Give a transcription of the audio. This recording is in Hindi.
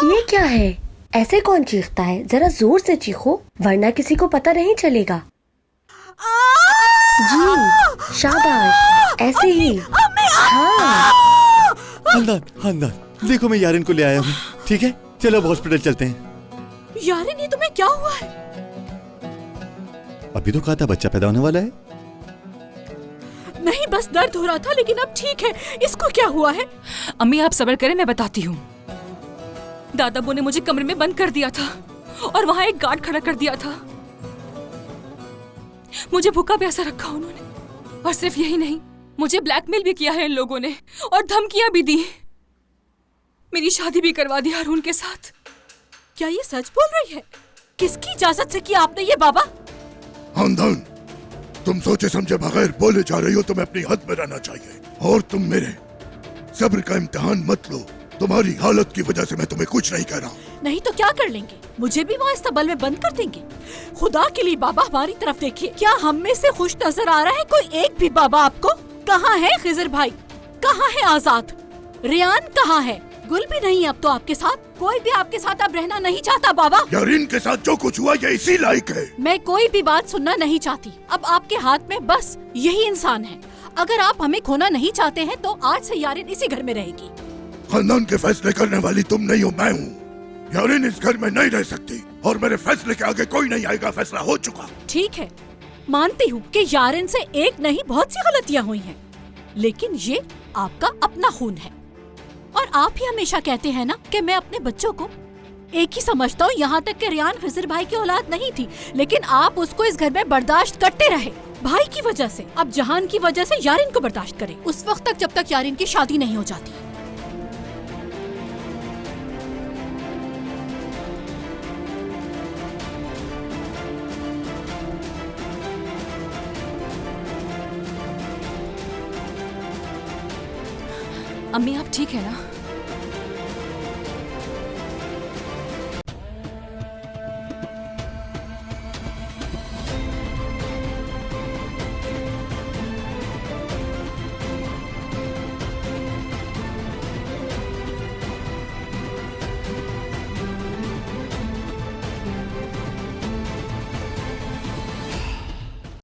ये क्या है? ऐसे कौन चीखता है? जरा जोर से चीखो वरना किसी को पता नहीं चलेगा। जी शाबाश, ऐसे ही। हाँ खानदान खानदान, देखो मैं यारिन को ले आया हूँ। ठीक है, चलो अब हॉस्पिटल चलते हैं। यारिन, ये तुम्हें क्या हुआ है? अभी तो कहा था बच्चा पैदा होने वाला है। नहीं, बस दर्द हो रहा था, लेकिन अब ठीक है। इसको क्या हुआ है? अम्मी आप सब्र करें, मैं बताती हूँ। दादाबू ने मुझे कमरे में बंद कर दिया था और वहाँ एक गार्ड खड़ा कर दिया था। मुझे भूखा प्यासा रखा उन्होंने, और सिर्फ यही नहीं, मुझे ब्लैकमेल भी किया है इन लोगों ने और धमकियां भी दी। मेरी शादी भी करवा दी हारून के साथ। क्या ये सच बोल रही है? किसकी इजाजत से किया आपने ये बाबा? खानदान, तुम सोचे समझे बगैर बोले जा रही हो। तुम्हें अपनी हद में रहना चाहिए और तुम मेरे सब्र का इम्तिहान मत लो। तुम्हारी हालत की वजह से मैं तुम्हें कुछ नहीं कह रहा। नहीं तो क्या कर लेंगे? मुझे भी वहाँ इस्तबल में बंद कर देंगे? खुदा के लिए बाबा हमारी तरफ देखिए। क्या हम में से खुश नजर आ रहा है कोई एक भी बाबा आपको? कहाँ है खिजर भाई? कहाँ है आजाद? रियान कहाँ है? गुल भी नहीं अब तो आपके साथ। कोई भी आपके साथ अब रहना नहीं चाहता बाबा। यारिन के साथ जो कुछ हुआ ये इसी लायक है। मैं कोई भी बात सुनना नहीं चाहती। अब आपके हाथ में बस यही इंसान है। अगर आप हमें खोना नहीं चाहते हैं तो आज से यारिन इसी घर में रहेगी। खानदान के फैसले करने वाली तुम नहीं हो, मैं हूँ। यारिन इस घर में नहीं रह सकती और मेरे फैसले के आगे कोई नहीं आएगा। फैसला हो चुका। ठीक है, मानती हूँ कि यारिन से एक नहीं बहुत सी गलतियाँ हुई हैं, लेकिन ये आपका अपना खून है। और आप ही हमेशा कहते हैं ना कि मैं अपने बच्चों को एक ही समझता हूँ। यहाँ तक कि रियान खिजर भाई की औलाद नहीं थी, लेकिन आप उसको इस घर में बर्दाश्त करते रहे भाई की वजह से। अब जहान की वजह से यारिन को बर्दाश्त करें उस वक्त तक जब तक यारिन की शादी नहीं हो जाती। अम्मी आप ठीक है ना?